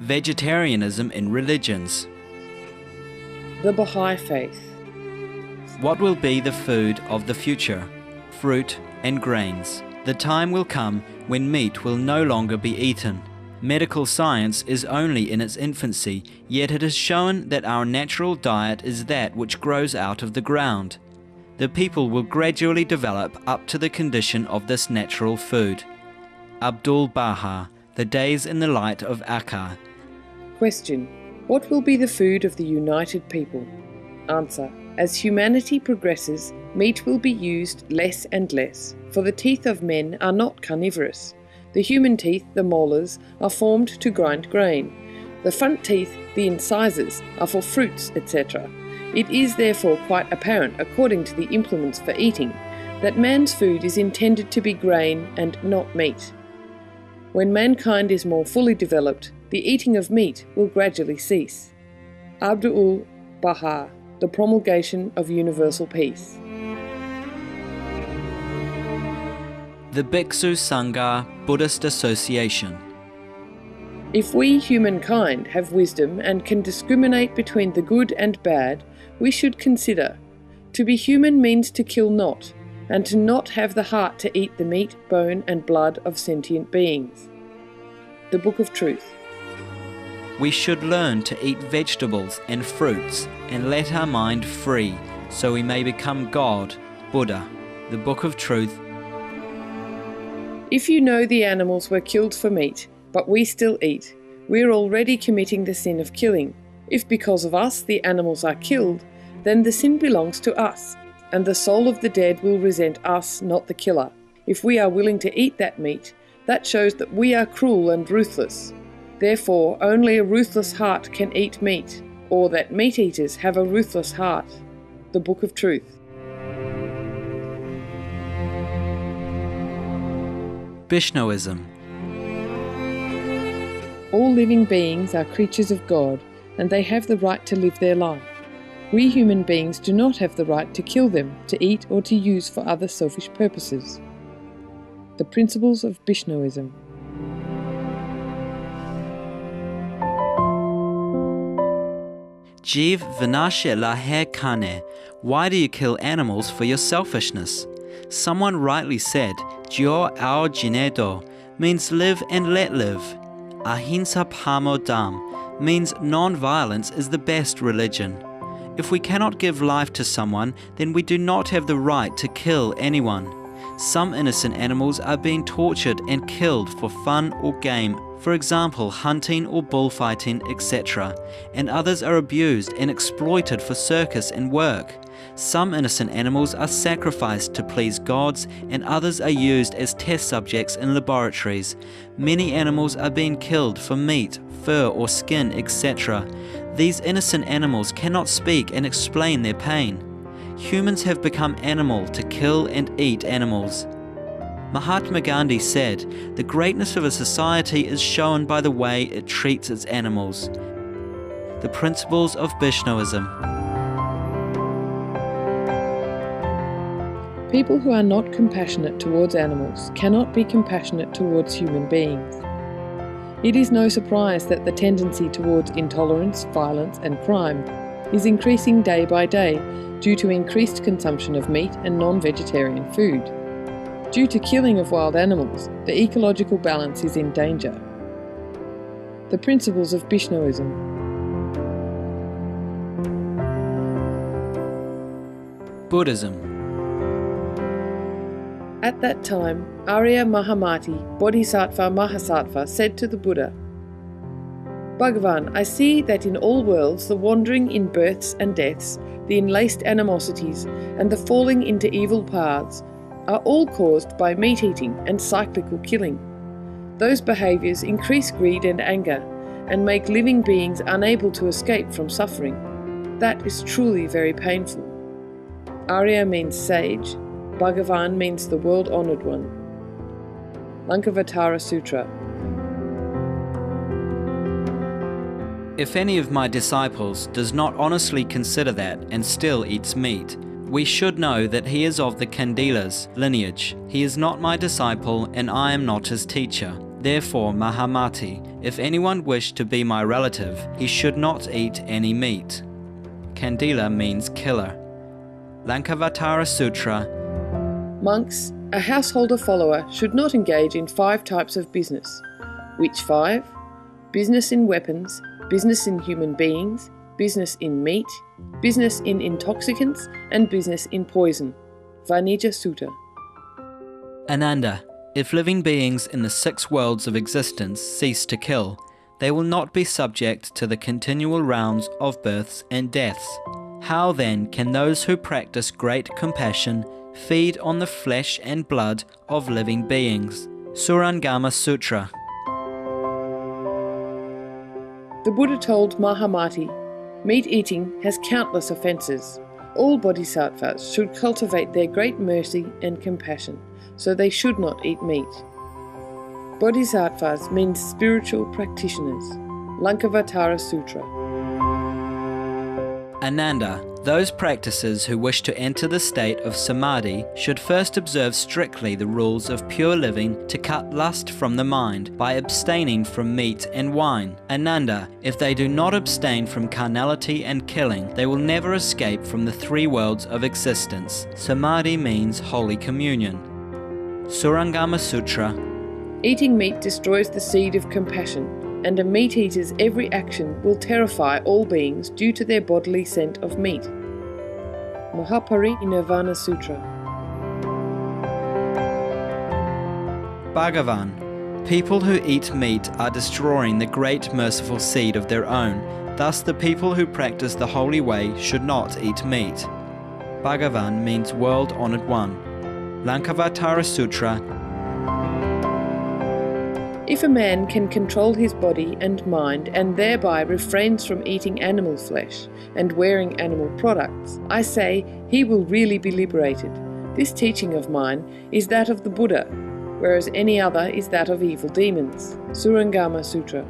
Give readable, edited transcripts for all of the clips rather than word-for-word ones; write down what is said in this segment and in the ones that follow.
Vegetarianism in religions. The Baha'i faith. What will be the food of the future? Fruit and grains. The time will come when meat will no longer be eaten. Medical science is only in its infancy, yet it has shown that our natural diet is that which grows out of the ground. The people will gradually develop up to the condition of this natural food. Abdul Baha, The Days in the Light of Akkar. Question. What will be the food of the united people? Answer. As humanity progresses, meat will be used less and less, for the teeth of men are not carnivorous. The human teeth, the molars, are formed to grind grain. The front teeth, the incisors, are for fruits, etc. It is therefore quite apparent, according to the implements for eating, that man's food is intended to be grain and not meat. When mankind is more fully developed, the eating of meat will gradually cease. Abdul Baha, The Promulgation of Universal Peace. The Bhiksu Sangha Buddhist Association. If we, humankind, have wisdom and can discriminate between the good and bad, we should consider, to be human means to kill not, and to not have the heart to eat the meat, bone and blood of sentient beings. The Book of Truth. We should learn to eat vegetables and fruits and let our mind free, so we may become God, Buddha. The Book of Truth. If you know the animals were killed for meat, but we still eat, we are already committing the sin of killing. If because of us the animals are killed, then the sin belongs to us, and the soul of the dead will resent us, not the killer. If we are willing to eat that meat, that shows that we are cruel and ruthless. Therefore, only a ruthless heart can eat meat, or that meat eaters have a ruthless heart. The Book of Truth. Vaishnavism. All living beings are creatures of God, and they have the right to live their life. We human beings do not have the right to kill them, to eat or to use for other selfish purposes. The Principles of Vaishnavism. Jeev vinashe lahe kane. Why do you kill animals for your selfishness? Someone rightly said, Jio ao jinedo means live and let live. Ahimsa paramo dham means non-violence is the best religion. If we cannot give life to someone, then we do not have the right to kill anyone. Some innocent animals are being tortured and killed for fun or game, for example hunting or bullfighting, etc., and others are abused and exploited for circus and work. Some innocent animals are sacrificed to please gods, and others are used as test subjects in laboratories. Many animals are being killed for meat, fur or skin, etc. These innocent animals cannot speak and explain their pain. Humans have become animal to kill and eat animals. Mahatma Gandhi said, "The greatness of a society is shown by the way it treats its animals." The Principles of Vaishnavism. People who are not compassionate towards animals cannot be compassionate towards human beings. It is no surprise that the tendency towards intolerance, violence and crime is increasing day by day due to increased consumption of meat and non-vegetarian food. Due to killing of wild animals, the ecological balance is in danger. The Principles of Vaishnavism. Buddhism. At that time, Arya Mahamati, Bodhisattva Mahasattva, said to the Buddha, "Bhagavan, I see that in all worlds the wandering in births and deaths, the enlaced animosities, and the falling into evil paths are all caused by meat-eating and cyclical killing. Those behaviours increase greed and anger, and make living beings unable to escape from suffering. That is truly very painful." Arya means sage, Bhagavan means the world-honoured one. Lankavatara Sutra. If any of my disciples does not honestly consider that and still eats meat, we should know that he is of the Kandilas lineage. He is not my disciple and I am not his teacher. Therefore, Mahamati, if anyone wished to be my relative, he should not eat any meat. Kandila means killer. Lankavatara Sutra. Monks, a householder follower should not engage in 5 types of business. Which 5? Business in weapons, business in human beings, business in meat, business in intoxicants, and business in poison. Vanija Sutta. Ananda, if living beings in the 6 worlds of existence cease to kill, they will not be subject to the continual rounds of births and deaths. How then can those who practice great compassion feed on the flesh and blood of living beings? Surangama Sutra. The Buddha told Mahamati, meat eating has countless offences. All bodhisattvas should cultivate their great mercy and compassion, so they should not eat meat. Bodhisattvas means spiritual practitioners. Lankavatara Sutra. Ananda, those practices who wish to enter the state of samadhi should first observe strictly the rules of pure living to cut lust from the mind by abstaining from meat and wine. Ananda, if they do not abstain from carnality and killing, they will never escape from the 3 worlds of existence. Samadhi means Holy Communion. Surangama Sutra. Eating meat destroys the seed of compassion, and a meat eater's every action will terrify all beings due to their bodily scent of meat. Mahaparinirvana Sutra. Bhagavan, people who eat meat are destroying the great merciful seed of their own. Thus the people who practice the holy way should not eat meat. Bhagavan means world-honored one. Lankavatara Sutra. If a man can control his body and mind and thereby refrains from eating animal flesh and wearing animal products, I say he will really be liberated. This teaching of mine is that of the Buddha, whereas any other is that of evil demons. Surangama Sutra.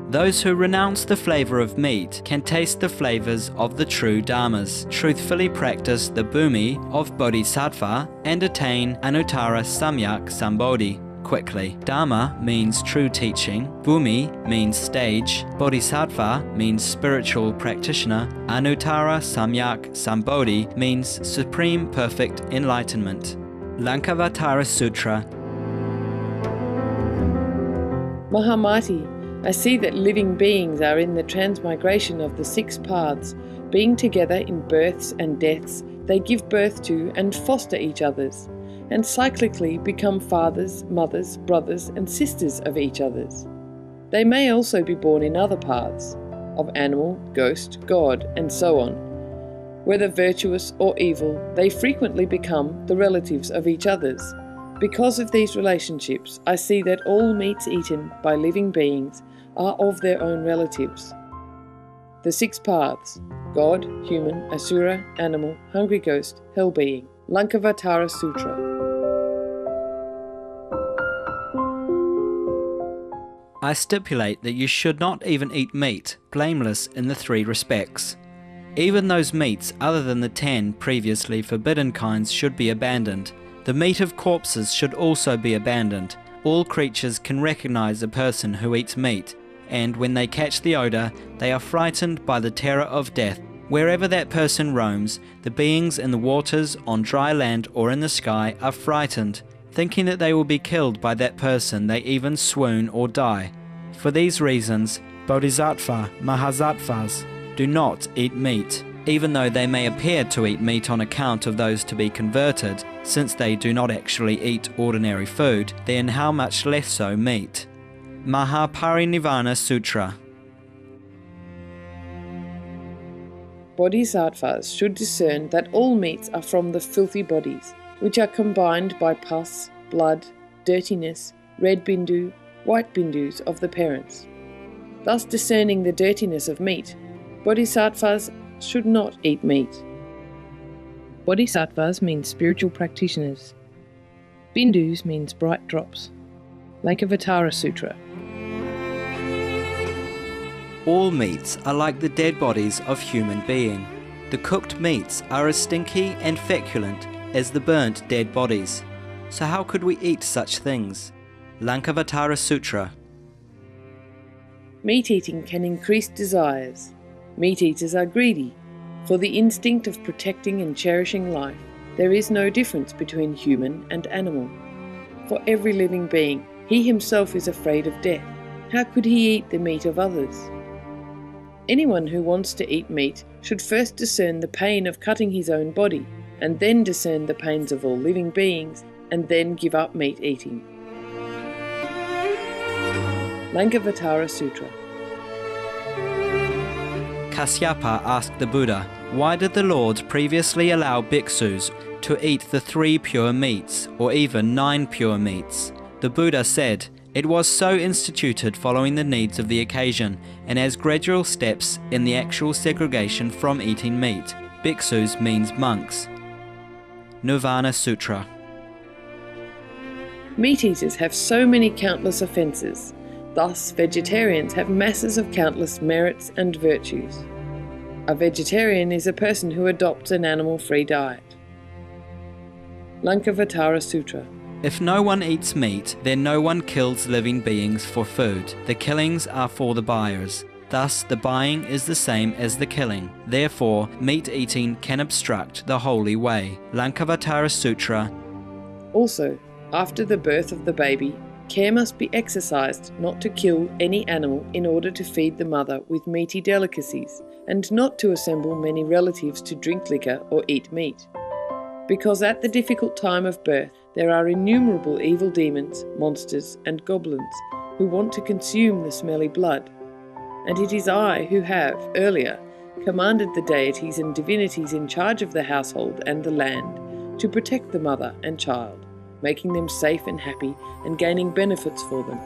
Those who renounce the flavour of meat can taste the flavours of the true dharmas, truthfully practice the bhumi of bodhisattva, and attain anuttara samyak sambodhi quickly. Dharma means true teaching, bhumi means stage, bodhisattva means spiritual practitioner, anuttara samyak sambodhi means supreme perfect enlightenment. Lankavatara Sutra. Mahamati, I see that living beings are in the transmigration of the 6 paths. Being together in births and deaths, they give birth to and foster each other's, and cyclically become fathers, mothers, brothers, and sisters of each other's. They may also be born in other paths, of animal, ghost, god, and so on. Whether virtuous or evil, they frequently become the relatives of each other's. Because of these relationships, I see that all meats eaten by living beings are of their own relatives. The 6 paths: God, human, asura, animal, hungry ghost, hell being. Lankavatara Sutra. I stipulate that you should not even eat meat, blameless in the 3 respects. Even those meats other than the 10 previously forbidden kinds should be abandoned. The meat of corpses should also be abandoned. All creatures can recognize a person who eats meat, and when they catch the odor, they are frightened by the terror of death. Wherever that person roams, the beings in the waters, on dry land, or in the sky are frightened. Thinking that they will be killed by that person, they even swoon or die. For these reasons, Bodhisattva, Mahasattvas do not eat meat. Even though they may appear to eat meat on account of those to be converted, since they do not actually eat ordinary food, then how much less so meat? Mahaparinirvana Sutra. Bodhisattvas should discern that all meats are from the filthy bodies, which are combined by pus, blood, dirtiness, red bindu, white bindus of the parents. Thus discerning the dirtiness of meat, Bodhisattvas should not eat meat. Bodhisattvas means spiritual practitioners. Bindus means bright drops. Lankavatara Sutra. All meats are like the dead bodies of human beings. The cooked meats are as stinky and feculent as the burnt dead bodies. So how could we eat such things? Lankavatara Sutra. Meat eating can increase desires. Meat eaters are greedy. For the instinct of protecting and cherishing life, there is no difference between human and animal. For every living being, he himself is afraid of death. How could he eat the meat of others? Anyone who wants to eat meat should first discern the pain of cutting his own body, and then discern the pains of all living beings, and then give up meat eating. Lankavatara Sutra. Kasyapa asked the Buddha, why did the Lord previously allow bhiksus to eat the 3 pure meats, or even 9 pure meats? The Buddha said, it was so instituted following the needs of the occasion, and as gradual steps in the actual segregation from eating meat. Bhiksus means monks. Nirvana Sutra. Meat eaters have so many countless offences. Thus, vegetarians have masses of countless merits and virtues. A vegetarian is a person who adopts an animal-free diet. Lankavatara Sutra. If no one eats meat, then no one kills living beings for food. The killings are for the buyers. Thus, the buying is the same as the killing. Therefore, meat eating can obstruct the holy way. Lankavatara Sutra. Also, after the birth of the baby, care must be exercised not to kill any animal in order to feed the mother with meaty delicacies, and not to assemble many relatives to drink liquor or eat meat. Because at the difficult time of birth, there are innumerable evil demons, monsters, and goblins who want to consume the smelly blood. And it is I who have, earlier, commanded the deities and divinities in charge of the household and the land to protect the mother and child, making them safe and happy and gaining benefits for them.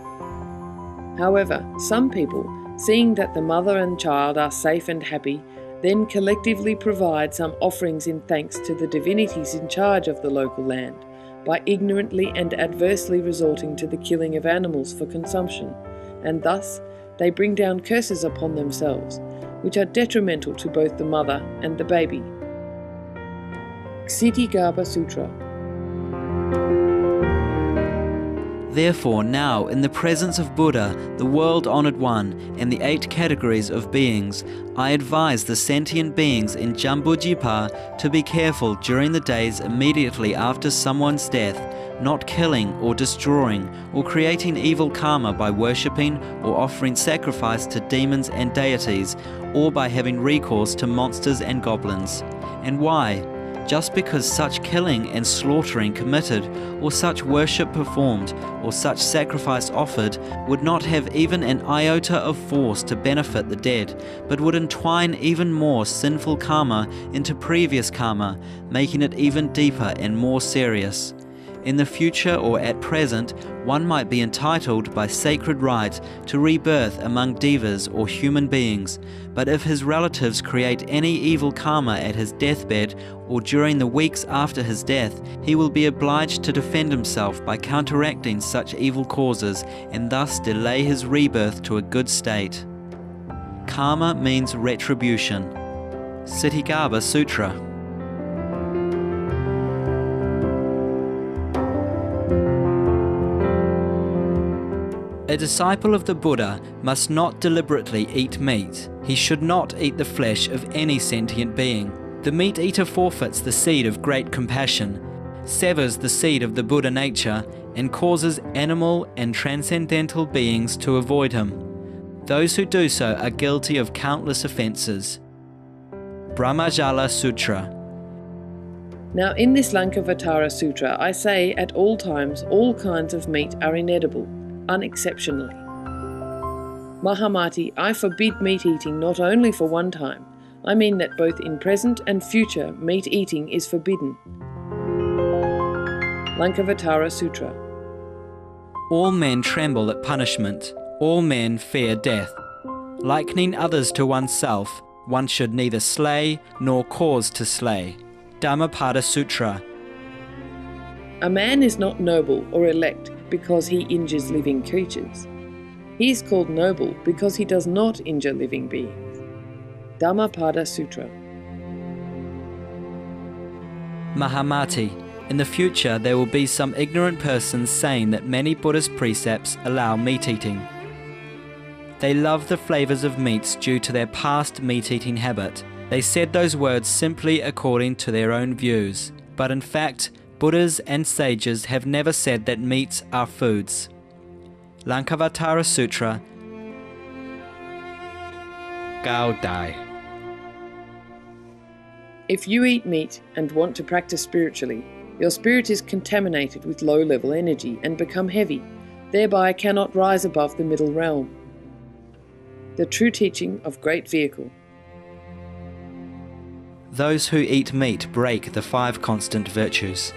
However, some people, seeing that the mother and child are safe and happy, then collectively provide some offerings in thanks to the divinities in charge of the local land, by ignorantly and adversely resorting to the killing of animals for consumption, and thus they bring down curses upon themselves, which are detrimental to both the mother and the baby. Ksitigarbha Sutra. Therefore now, in the presence of Buddha, the world-honored one, and the 8 categories of beings, I advise the sentient beings in Jambudvipa to be careful during the days immediately after someone's death, not killing or destroying or creating evil karma by worshipping or offering sacrifice to demons and deities, or by having recourse to monsters and goblins. And why? Just because such killing and slaughtering committed, or such worship performed, or such sacrifice offered, would not have even an iota of force to benefit the dead, but would entwine even more sinful karma into previous karma, making it even deeper and more serious. In the future or at present, one might be entitled by sacred right to rebirth among devas or human beings, but if his relatives create any evil karma at his deathbed or during the weeks after his death, he will be obliged to defend himself by counteracting such evil causes and thus delay his rebirth to a good state. Karma means retribution. Ksitigarbha Sutra. A disciple of the Buddha must not deliberately eat meat. He should not eat the flesh of any sentient being. The meat eater forfeits the seed of great compassion, severs the seed of the Buddha nature, and causes animal and transcendental beings to avoid him. Those who do so are guilty of countless offences. Brahmajala Sutra. Now in this Lankavatara Sutra I say at all times all kinds of meat are inedible, unexceptionally. Mahamati, I forbid meat eating not only for one time, I mean that both in present and future meat eating is forbidden. Lankavatara Sutra. All men tremble at punishment, all men fear death. Likening others to oneself, one should neither slay nor cause to slay. Dhammapada Sutra. A man is not noble or elect because he injures living creatures. He is called noble because he does not injure living beings. Dhammapada Sutra. Mahamati. In the future, there will be some ignorant persons saying that many Buddhist precepts allow meat eating. They love the flavors of meats due to their past meat-eating habit. They said those words simply according to their own views. But in fact, Buddhas and sages have never said that meats are foods. Lankavatara Sutra, Gao Dai. If you eat meat and want to practice spiritually, your spirit is contaminated with low-level energy and become heavy, thereby cannot rise above the middle realm. The true teaching of Great Vehicle. Those who eat meat break the 5 constant virtues.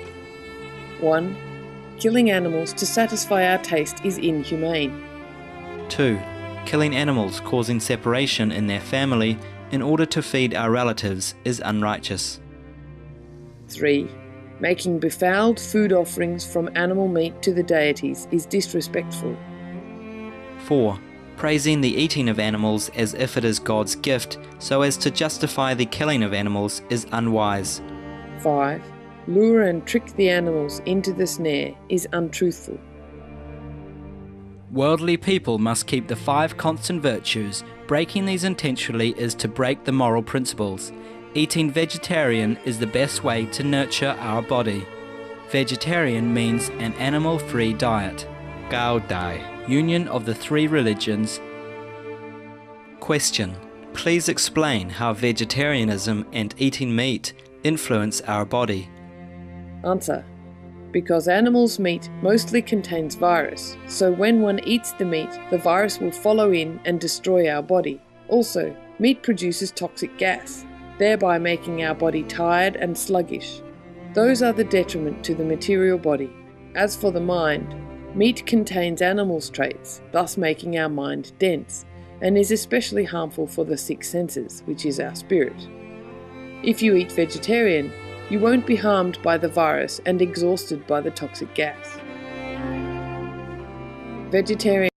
1. Killing animals to satisfy our taste is inhumane. 2. Killing animals causing separation in their family in order to feed our relatives is unrighteous. 3. Making befouled food offerings from animal meat to the deities is disrespectful. 4. Praising the eating of animals as if it is God's gift so as to justify the killing of animals is unwise. 5. Lure and trick the animals into the snare is untruthful. Worldly people must keep the 5 constant virtues. Breaking these intentionally is to break the moral principles. Eating vegetarian is the best way to nurture our body. Vegetarian means an animal-free diet. Gao Dai. Union of the 3 religions. Question. Please explain how vegetarianism and eating meat influence our body. Answer. Because animals' meat mostly contains virus, so when one eats the meat, the virus will follow in and destroy our body. Also, meat produces toxic gas, thereby making our body tired and sluggish. Those are the detriment to the material body. As for the mind, meat contains animals' traits, thus making our mind dense, and is especially harmful for the 6 senses, which is our spirit. If you eat vegetarian, you won't be harmed by the virus and exhausted by the toxic gas. Vegetarian